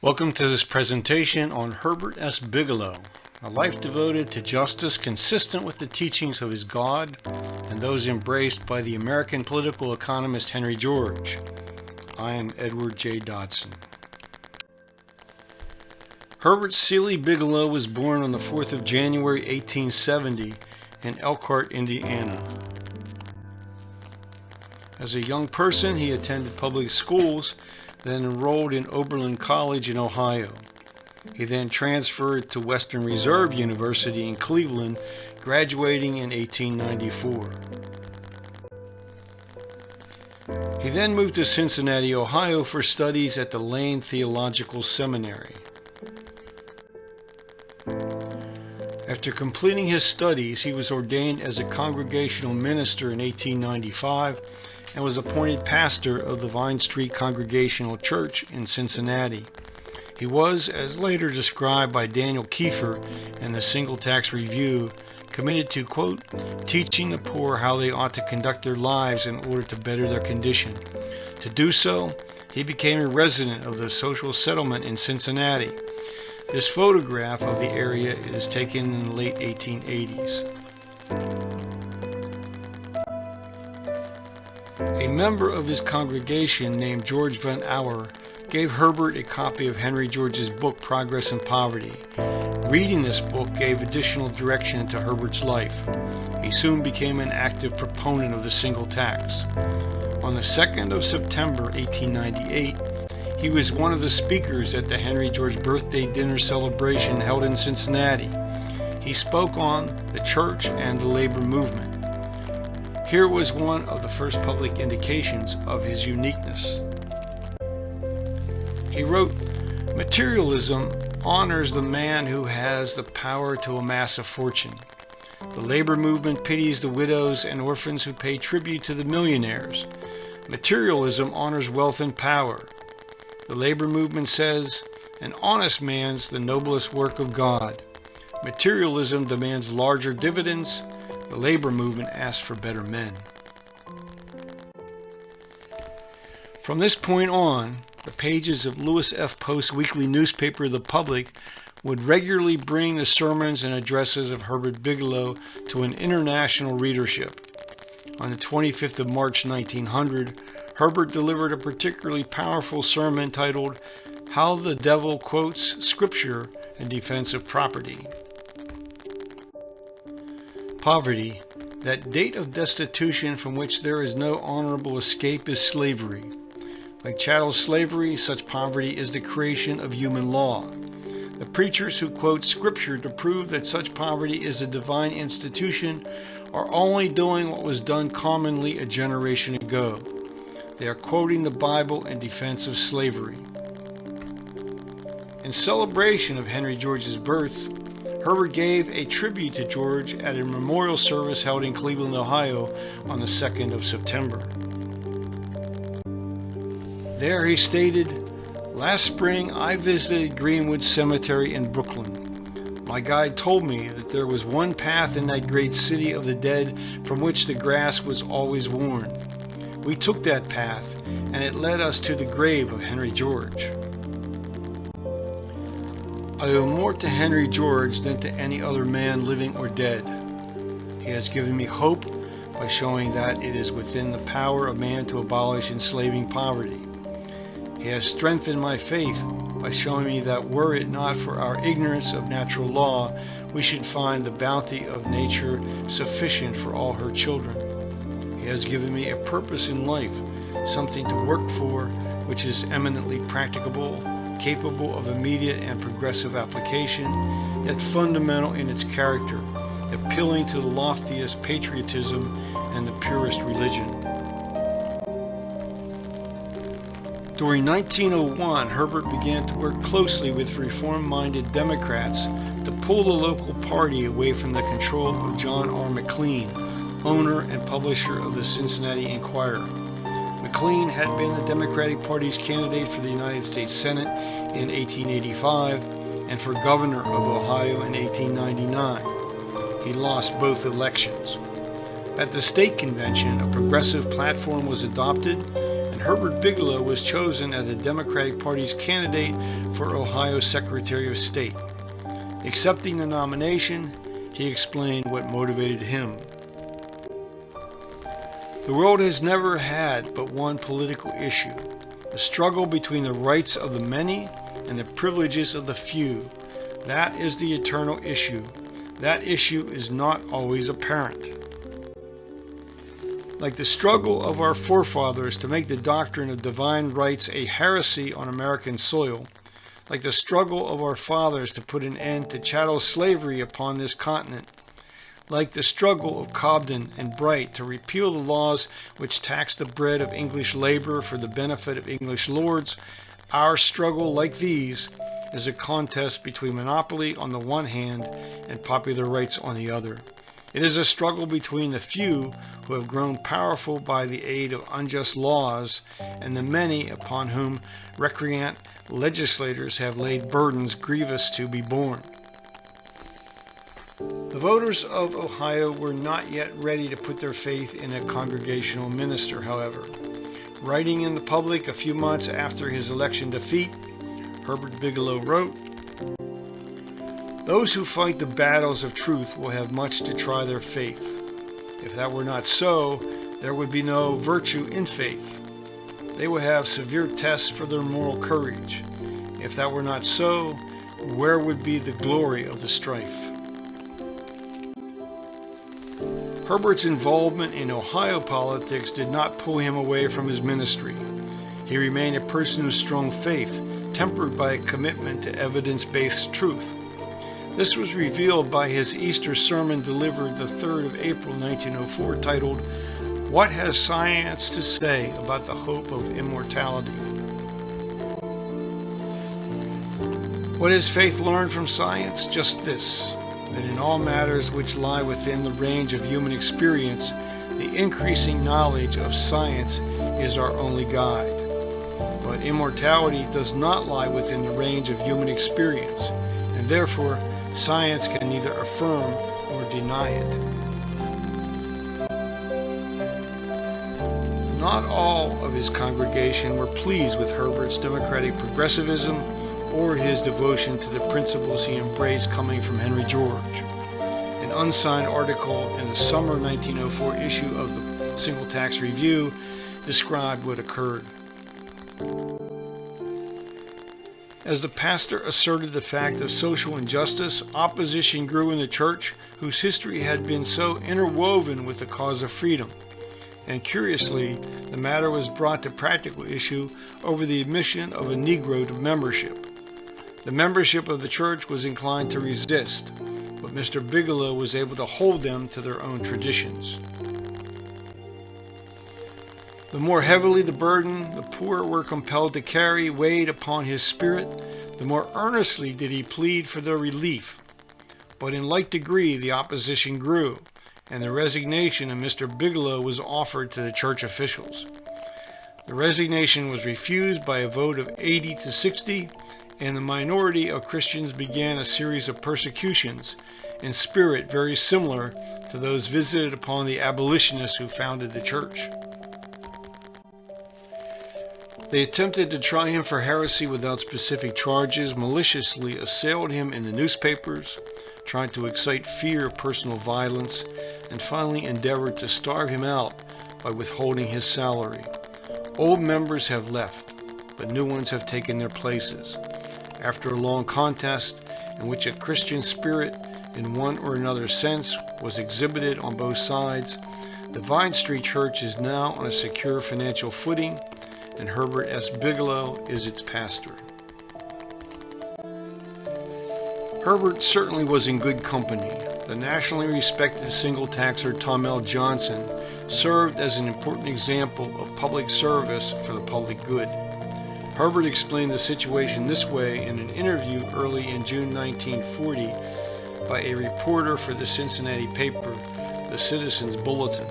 Welcome to this presentation on Herbert S. Bigelow, a life devoted to justice consistent with the teachings of his God and those embraced by the American political economist Henry George. I am Edward J. Dodson. Herbert Seeley Bigelow was born on the 4th of January 1870 in Elkhart, Indiana. As a young person, he attended public schools, then enrolled in Oberlin College in Ohio. He then transferred to Western Reserve University in Cleveland, graduating in 1894. He then moved to Cincinnati, Ohio for studies at the Lane Theological Seminary. After completing his studies, he was ordained as a congregational minister in 1895 and was appointed pastor of the Vine Street Congregational Church in Cincinnati. He was, as later described by Daniel Kiefer in the Single Tax Review, committed to, quote, teaching the poor how they ought to conduct their lives in order to better their condition. To do so, he became a resident of the social settlement in Cincinnati. This photograph of the area is taken in the late 1880s. A member of his congregation named George Van Auer gave Herbert a copy of Henry George's book, Progress and Poverty. Reading this book gave additional direction to Herbert's life. He soon became an active proponent of the single tax. On the 2nd of September 1898, he was one of the speakers at the Henry George birthday dinner celebration held in Cincinnati. He spoke on the church and the labor movement. Here was one of the first public indications of his uniqueness. He wrote, "Materialism honors the man who has the power to amass a fortune. The labor movement pities the widows and orphans who pay tribute to the millionaires. Materialism honors wealth and power. The labor movement says, an honest man's the noblest work of God. Materialism demands larger dividends. The labor movement asks for better men." From this point on, the pages of Lewis F. Post's weekly newspaper, The Public, would regularly bring the sermons and addresses of Herbert Bigelow to an international readership. On the 25th of March 1900, Herbert delivered a particularly powerful sermon titled, "How the Devil Quotes Scripture in Defense of Property." Poverty, that date of destitution from which there is no honorable escape, is slavery. Like chattel slavery, such poverty is the creation of human law. The preachers who quote Scripture to prove that such poverty is a divine institution are only doing what was done commonly a generation ago. They are quoting the Bible in defense of slavery. In celebration of Henry George's birth, Herbert gave a tribute to George at a memorial service held in Cleveland, Ohio on the 2nd of September. There he stated, "Last spring I visited Greenwood Cemetery in Brooklyn. My guide told me that there was one path in that great city of the dead from which the grass was always worn. We took that path, and it led us to the grave of Henry George. I owe more to Henry George than to any other man living or dead. He has given me hope by showing that it is within the power of man to abolish enslaving poverty. He has strengthened my faith by showing me that were it not for our ignorance of natural law, we should find the bounty of nature sufficient for all her children. He has given me a purpose in life, something to work for, which is eminently practicable, capable of immediate and progressive application, yet fundamental in its character, appealing to the loftiest patriotism and the purest religion." During 1901, Herbert began to work closely with reform-minded Democrats to pull the local party away from the control of John R. McLean, owner and publisher of the Cincinnati Enquirer. McLean had been the Democratic Party's candidate for the United States Senate in 1885 and for governor of Ohio in 1899. He lost both elections. At the state convention, a progressive platform was adopted, and Herbert Bigelow was chosen as the Democratic Party's candidate for Ohio Secretary of State. Accepting the nomination, he explained what motivated him. The world has never had but one political issue, the struggle between the rights of the many and the privileges of the few. That is the eternal issue. That issue is not always apparent. Like the struggle of our forefathers to make the doctrine of divine rights a heresy on American soil, like the struggle of our fathers to put an end to chattel slavery upon this continent, like the struggle of Cobden and Bright to repeal the laws which tax the bread of English labor for the benefit of English lords, our struggle, like these, is a contest between monopoly on the one hand and popular rights on the other. It is a struggle between the few who have grown powerful by the aid of unjust laws and the many upon whom recreant legislators have laid burdens grievous to be borne. The voters of Ohio were not yet ready to put their faith in a congregational minister, however. Writing in the public a few months after his election defeat, Herbert Bigelow wrote, "Those who fight the battles of truth will have much to try their faith. If that were not so, there would be no virtue in faith. They will have severe tests for their moral courage. If that were not so, where would be the glory of the strife?" Herbert's involvement in Ohio politics did not pull him away from his ministry. He remained a person of strong faith, tempered by a commitment to evidence-based truth. This was revealed by his Easter sermon delivered the 3rd of April 1904, titled, "What Has Science to Say About the Hope of Immortality?" What has faith learned from science? Just this, that in all matters which lie within the range of human experience, the increasing knowledge of science is our only guide. But immortality does not lie within the range of human experience, and therefore science can neither affirm nor deny it. Not all of his congregation were pleased with Herbert's democratic progressivism or his devotion to the principles he embraced coming from Henry George. An unsigned article in the summer 1904 issue of the Single Tax Review described what occurred. As the pastor asserted the fact of social injustice, opposition grew in the church, whose history had been so interwoven with the cause of freedom. And curiously, the matter was brought to practical issue over the admission of a Negro to membership. The membership of the church was inclined to resist, but Mr. Bigelow was able to hold them to their own traditions. The more heavily the burden the poor were compelled to carry weighed upon his spirit, the more earnestly did he plead for their relief. But in like degree the opposition grew, and the resignation of Mr. Bigelow was offered to the church officials. The resignation was refused by a vote of 80 to 60, and the minority of Christians began a series of persecutions in spirit very similar to those visited upon the abolitionists who founded the church. They attempted to try him for heresy without specific charges, maliciously assailed him in the newspapers, tried to excite fear of personal violence, and finally endeavored to starve him out by withholding his salary. Old members have left, but new ones have taken their places. After a long contest in which a Christian spirit in one or another sense was exhibited on both sides, the Vine Street Church is now on a secure financial footing, and Herbert S. Bigelow is its pastor. Herbert certainly was in good company. The nationally respected single taxer Tom L. Johnson served as an important example of public service for the public good. Herbert explained the situation this way in an interview early in June 1940 by a reporter for the Cincinnati paper, the Citizens Bulletin.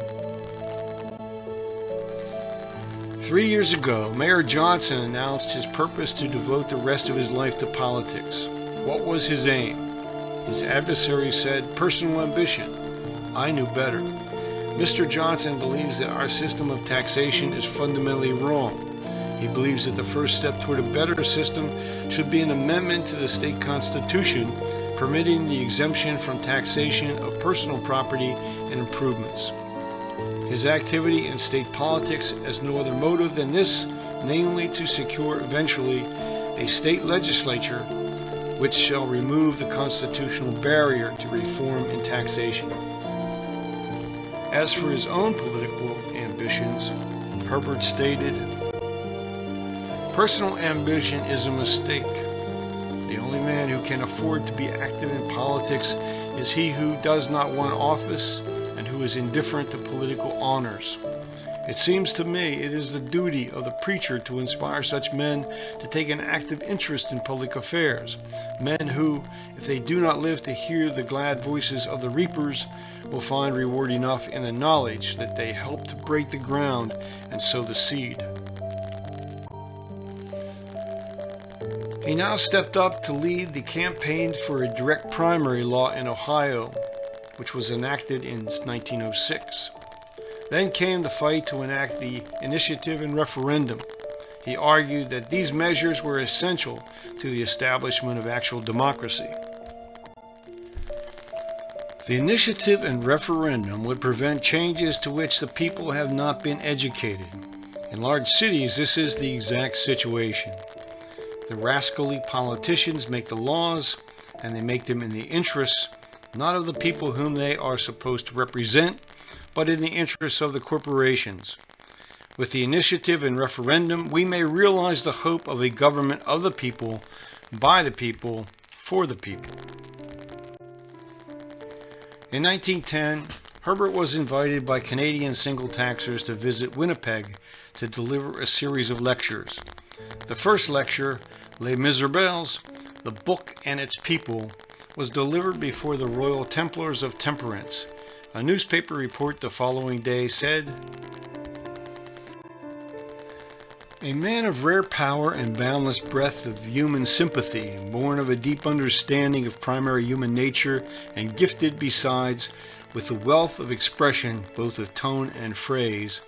3 years ago, Mayor Johnson announced his purpose to devote the rest of his life to politics. What was his aim? His adversary said, "Personal ambition." I knew better. Mr. Johnson believes that our system of taxation is fundamentally wrong. He believes that the first step toward a better system should be an amendment to the state constitution permitting the exemption from taxation of personal property and improvements. His activity in state politics has no other motive than this, namely to secure eventually a state legislature which shall remove the constitutional barrier to reform in taxation. As for his own political ambitions, Herbert stated, "Personal ambition is a mistake. The only man who can afford to be active in politics is he who does not want office and who is indifferent to political honors. It seems to me it is the duty of the preacher to inspire such men to take an active interest in public affairs, men who, if they do not live to hear the glad voices of the reapers, will find reward enough in the knowledge that they help to break the ground and sow the seed." He now stepped up to lead the campaign for a direct primary law in Ohio, which was enacted in 1906. Then came the fight to enact the initiative and referendum. He argued that these measures were essential to the establishment of actual democracy. The initiative and referendum would prevent changes to which the people have not been educated. In large cities, this is the exact situation. The rascally politicians make the laws, and they make them in the interests, not of the people whom they are supposed to represent, but in the interests of the corporations. With the initiative and referendum, we may realize the hope of a government of the people, by the people, for the people. In 1910, Herbert was invited by Canadian single taxers to visit Winnipeg to deliver a series of lectures. The first lecture, Les Miserables, The Book and Its People, was delivered before the Royal Templars of Temperance. A newspaper report the following day said, "A man of rare power and boundless breadth of human sympathy, born of a deep understanding of primary human nature, and gifted besides with the wealth of expression, both of tone and phrase."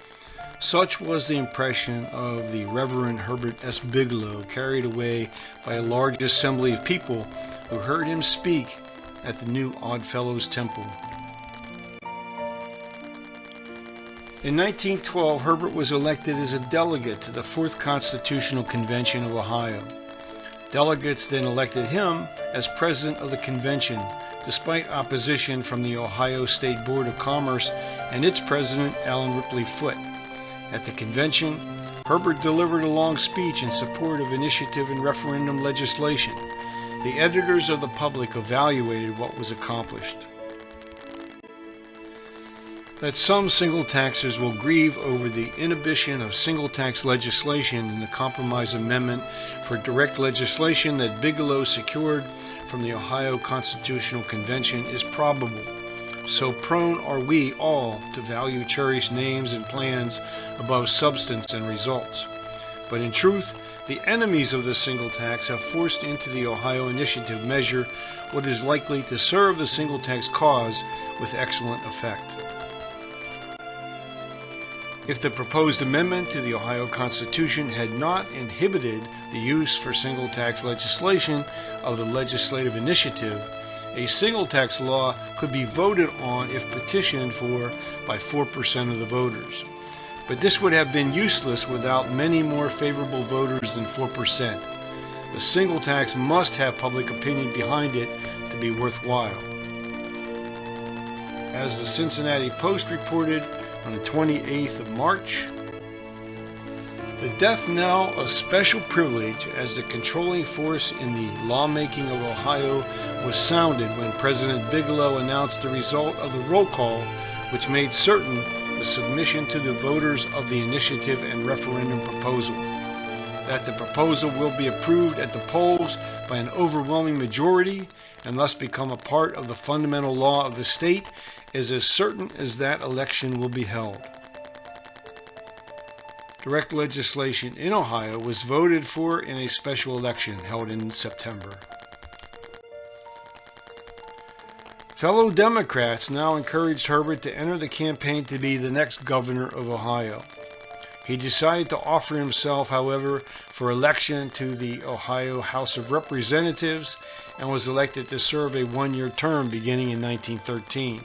Such was the impression of the Reverend Herbert S. Bigelow, carried away by a large assembly of people who heard him speak at the new Oddfellows Temple. In 1912, Herbert was elected as a delegate to the 4th Constitutional Convention of Ohio. Delegates then elected him as president of the convention, despite opposition from the Ohio State Board of Commerce and its president, Allen Ripley Foote. At the convention, Herbert delivered a long speech in support of initiative and referendum legislation. The editors of the Public evaluated what was accomplished. That some single taxers will grieve over the inhibition of single tax legislation in the compromise amendment for direct legislation that Bigelow secured from the Ohio Constitutional Convention is probable. So prone are we all to value cherished names and plans above substance and results. But in truth, the enemies of the single tax have forced into the Ohio Initiative measure what is likely to serve the single tax cause with excellent effect. If the proposed amendment to the Ohio Constitution had not inhibited the use for single tax legislation of the legislative initiative, a single tax law could be voted on if petitioned for by 4% of the voters. But this would have been useless without many more favorable voters than 4%. The single tax must have public opinion behind it to be worthwhile. As the Cincinnati Post reported on the 28th of March, the death knell of special privilege as the controlling force in the lawmaking of Ohio was sounded when President Bigelow announced the result of the roll call, which made certain the submission to the voters of the initiative and referendum proposal. That the proposal will be approved at the polls by an overwhelming majority and thus become a part of the fundamental law of the state is as certain as that election will be held. Direct legislation in Ohio was voted for in a special election held in September. Fellow Democrats now encouraged Herbert to enter the campaign to be the next governor of Ohio. He decided to offer himself, however, for election to the Ohio House of Representatives and was elected to serve a one-year term beginning in 1913.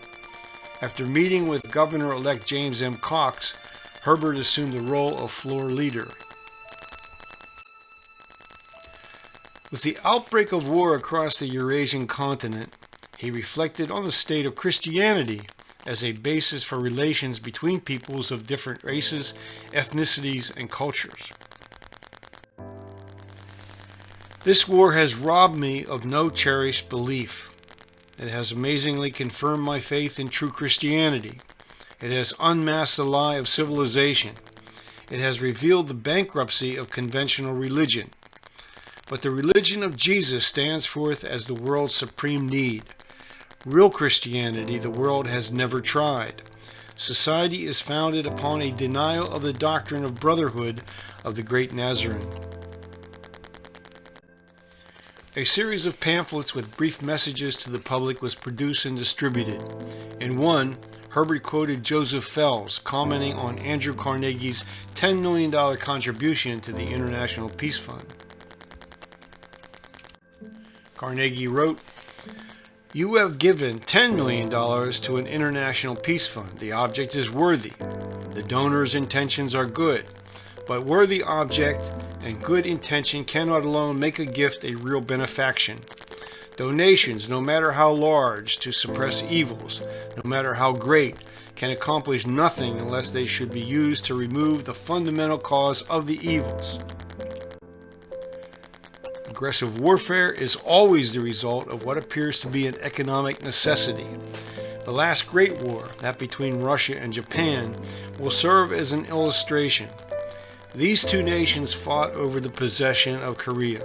After meeting with Governor-elect James M. Cox, Herbert assumed the role of floor leader. With the outbreak of war across the Eurasian continent, he reflected on the state of Christianity as a basis for relations between peoples of different races, ethnicities, and cultures. This war has robbed me of no cherished belief. It has amazingly confirmed my faith in true Christianity. It has unmasked the lie of civilization. It has revealed the bankruptcy of conventional religion. But the religion of Jesus stands forth as the world's supreme need. Real Christianity the world has never tried. Society is founded upon a denial of the doctrine of brotherhood of the great Nazarene. A series of pamphlets with brief messages to the public was produced and distributed. In one, Herbert quoted Joseph Fels, commenting on Andrew Carnegie's $10 million contribution to the International Peace Fund. Carnegie wrote, "You have given $10 million to an international peace fund. The object is worthy. The donor's intentions are good. But worthy object and good intention cannot alone make a gift a real benefaction. Donations, no matter how large, to suppress evils, no matter how great, can accomplish nothing unless they should be used to remove the fundamental cause of the evils. Aggressive warfare is always the result of what appears to be an economic necessity. The last great war, that between Russia and Japan, will serve as an illustration. These two nations fought over the possession of Korea.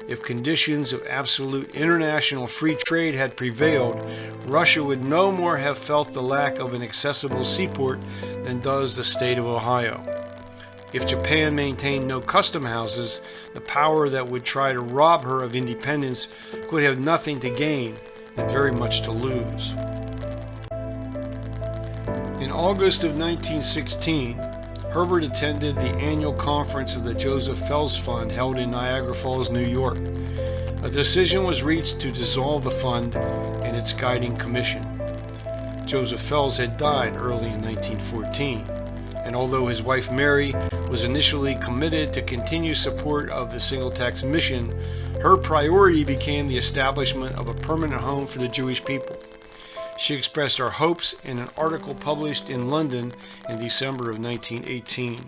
If conditions of absolute international free trade had prevailed, Russia would no more have felt the lack of an accessible seaport than does the state of Ohio. If Japan maintained no custom houses, the power that would try to rob her of independence could have nothing to gain and very much to lose. In August of 1916, Herbert attended the annual conference of the Joseph Fels Fund held in Niagara Falls, New York. A decision was reached to dissolve the fund and its guiding commission. Joseph Fels had died early in 1914, and although his wife Mary was initially committed to continue support of the single tax mission, her priority became the establishment of a permanent home for the Jewish people. She expressed her hopes in an article published in London in December of 1918.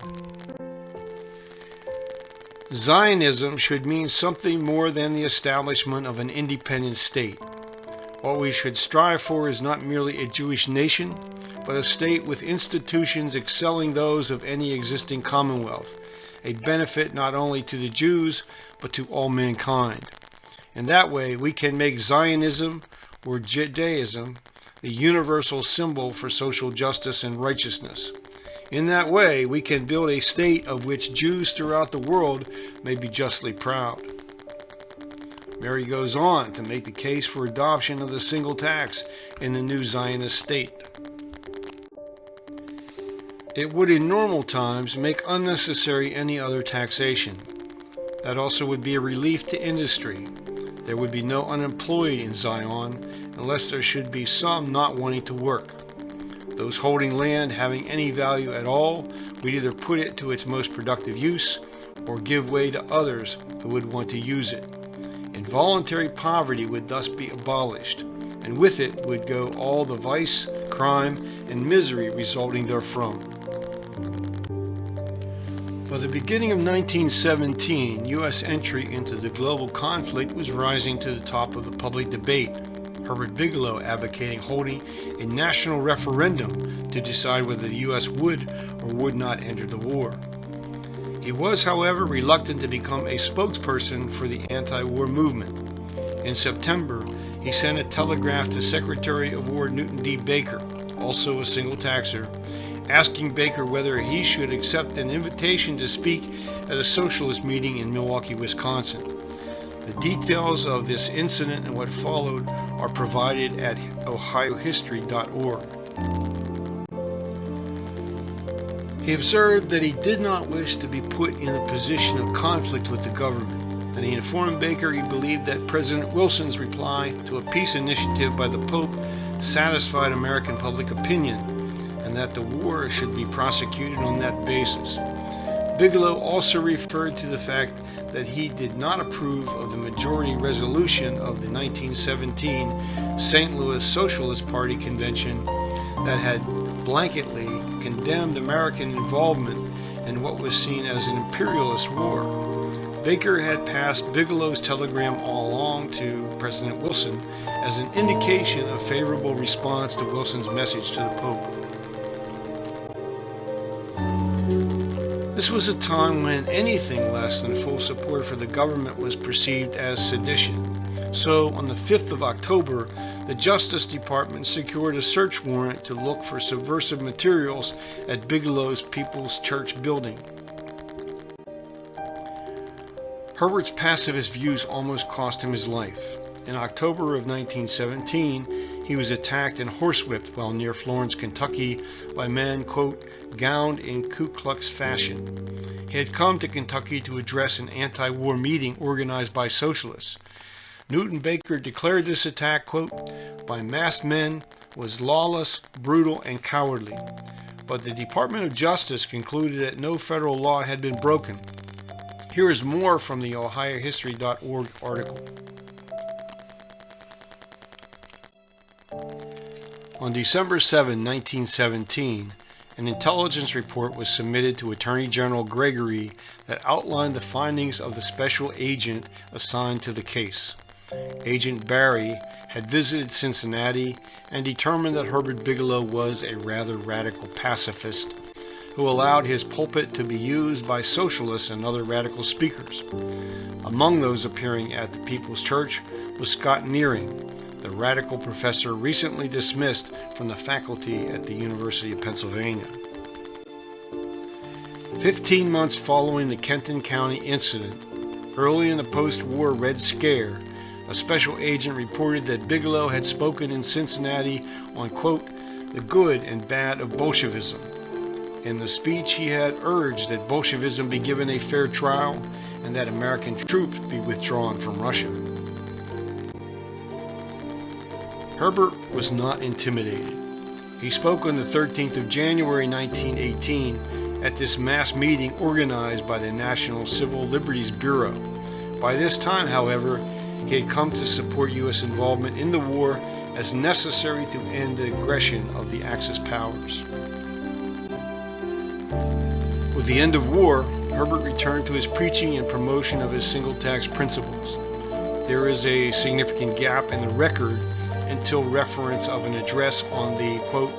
Zionism should mean something more than the establishment of an independent state. What we should strive for is not merely a Jewish nation, but a state with institutions excelling those of any existing commonwealth, a benefit not only to the Jews, but to all mankind. In that way, we can make Zionism, or Judaism, the universal symbol for social justice and righteousness. In that way, we can build a state of which Jews throughout the world may be justly proud. Mary goes on to make the case for adoption of the single tax in the new Zionist state. It would in normal times make unnecessary any other taxation. That also would be a relief to industry. There would be no unemployed in Zion unless there should be some not wanting to work. Those holding land having any value at all would either put it to its most productive use or give way to others who would want to use it. Involuntary poverty would thus be abolished, and with it would go all the vice, crime, and misery resulting therefrom. By the beginning of 1917, U.S. entry into the global conflict was rising to the top of the public debate. Herbert Bigelow advocating holding a national referendum to decide whether the U.S. would or would not enter the war. He was, however, reluctant to become a spokesperson for the anti-war movement. In September, he sent a telegraph to Secretary of War Newton D. Baker, also a single taxer, asking Baker whether he should accept an invitation to speak at a socialist meeting in Milwaukee, Wisconsin. The details of this incident and what followed are provided at ohiohistory.org. He observed that he did not wish to be put in a position of conflict with the government, and he informed Baker he believed that President Wilson's reply to a peace initiative by the Pope satisfied American public opinion, and that the war should be prosecuted on that basis. Bigelow also referred to the fact that he did not approve of the majority resolution of the 1917 St. Louis Socialist Party Convention that had blanketly condemned American involvement in what was seen as an imperialist war. Baker had passed Bigelow's telegram all along to President Wilson as an indication of favorable response to Wilson's message to the Pope. This was a time when anything less than full support for the government was perceived as sedition. So, on the 5th of October, the Justice Department secured a search warrant to look for subversive materials at Bigelow's Peoples Church building. Herbert's pacifist views almost cost him his life. In October of 1917, he was attacked and horsewhipped while near Florence, Kentucky, by men, quote, gowned in Ku Klux fashion. He had come to Kentucky to address an anti-war meeting organized by socialists. Newton Baker declared this attack, quote, by masked men was lawless, brutal, and cowardly. But the Department of Justice concluded that no federal law had been broken. Here is more from the OhioHistory.org article. On December 7, 1917, an intelligence report was submitted to Attorney General Gregory that outlined the findings of the special agent assigned to the case. Agent Barry had visited Cincinnati and determined that Herbert Bigelow was a rather radical pacifist who allowed his pulpit to be used by socialists and other radical speakers. Among those appearing at the People's Church was Scott Nearing, the radical professor recently dismissed from the faculty at the University of Pennsylvania. 15 months following the Kenton County incident, early in the post-war Red Scare, a special agent reported that Bigelow had spoken in Cincinnati on, quote, the good and bad of Bolshevism. In the speech, he had urged that Bolshevism be given a fair trial and that American troops be withdrawn from Russia. Herbert was not intimidated. He spoke on the 13th of January 1918 at this mass meeting organized by the National Civil Liberties Bureau. By this time, however, he had come to support U.S. involvement in the war as necessary to end the aggression of the Axis powers. With the end of war, Herbert returned to his preaching and promotion of his single tax principles. There is a significant gap in the record until reference of an address on the, quote,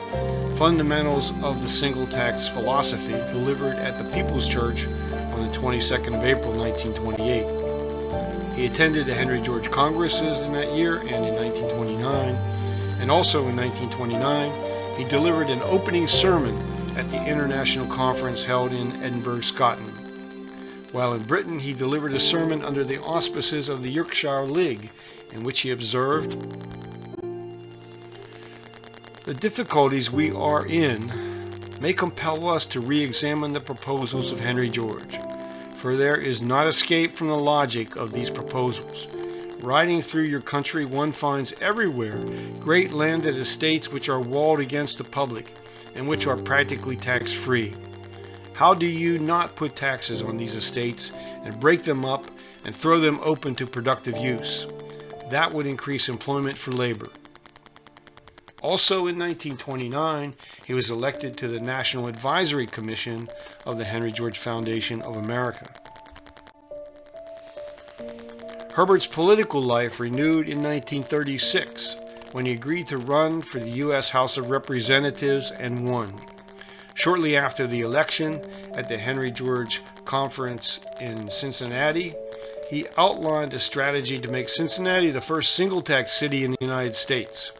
fundamentals of the single tax philosophy delivered at the People's Church on the 22nd of April 1928. He attended the Henry George Congresses in that year and in 1929, and also in 1929 he delivered an opening sermon at the International Conference held in Edinburgh, Scotland. While in Britain, he delivered a sermon under the auspices of the Yorkshire League, in which he observed, the difficulties we are in may compel us to re-examine the proposals of Henry George, for there is not escape from the logic of these proposals. Riding through your country, one finds everywhere great landed estates which are walled against the public, and which are practically tax-free. How do you not put taxes on these estates and break them up and throw them open to productive use? That would increase employment for labor. Also in 1929, he was elected to the National Advisory Commission of the Henry George Foundation of America. Herbert's political life renewed in 1936 when he agreed to run for the U.S. House of Representatives and won. Shortly after the election at the Henry George Conference in Cincinnati, he outlined a strategy to make Cincinnati the first single-tax city in the United States.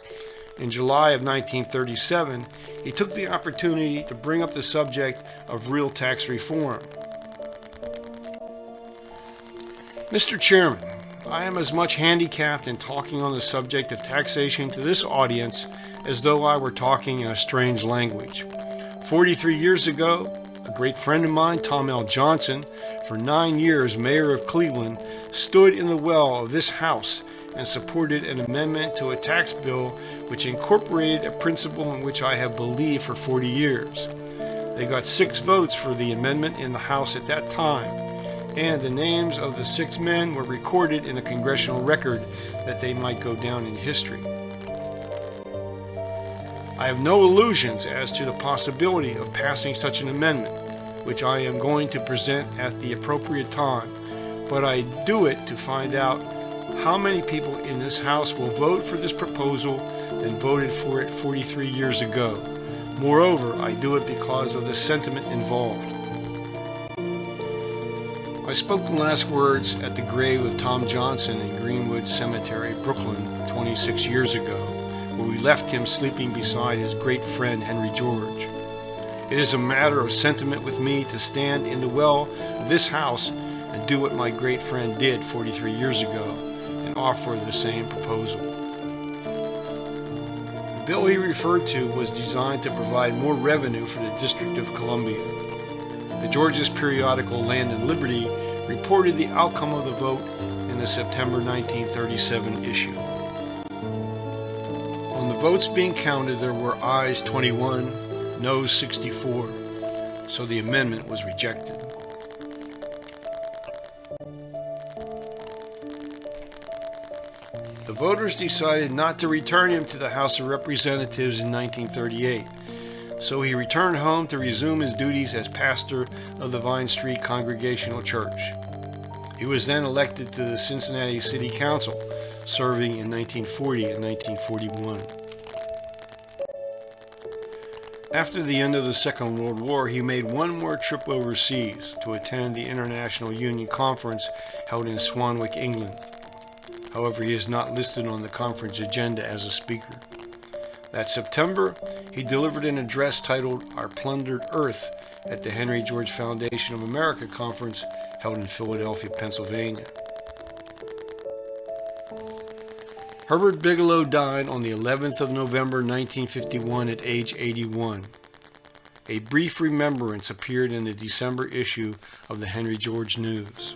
In July of 1937, he took the opportunity to bring up the subject of real tax reform. Mr. Chairman, I am as much handicapped in talking on the subject of taxation to this audience as though I were talking in a strange language. 43 years ago, great friend of mine, Tom L. Johnson, for 9 years mayor of Cleveland, stood in the well of this House and supported an amendment to a tax bill which incorporated a principle in which I have believed for 40 years. They got 6 votes for the amendment in the House at that time, and the names of the 6 men were recorded in a congressional record that they might go down in history. I have no illusions as to the possibility of passing such an amendment, which I am going to present at the appropriate time, but I do it to find out how many people in this House will vote for this proposal than voted for it 43 years ago. Moreover, I do it because of the sentiment involved. I spoke the last words at the grave of Tom Johnson in Greenwood Cemetery, Brooklyn, 26 years ago, where we left him sleeping beside his great friend Henry George. It is a matter of sentiment with me to stand in the well of this House and do what my great friend did 43 years ago and offer the same proposal. The bill he referred to was designed to provide more revenue for the District of Columbia. The Georgia's periodical Land and Liberty reported the outcome of the vote in the September 1937 issue. On the votes being counted, there were ayes 21, noes 64, so the amendment was rejected. The voters decided not to return him to the House of Representatives in 1938, so he returned home to resume his duties as pastor of the Vine Street Congregational Church. He was then elected to the Cincinnati City Council, serving in 1940 and 1941. After the end of the Second World War, he made one more trip overseas to attend the International Union Conference held in Swanwick, England. However, he is not listed on the conference agenda as a speaker. That September, he delivered an address titled Our Plundered Earth at the Henry George Foundation of America Conference held in Philadelphia, Pennsylvania. Herbert Bigelow died on the 11th of November 1951 at age 81. A brief remembrance appeared in the December issue of the Henry George News.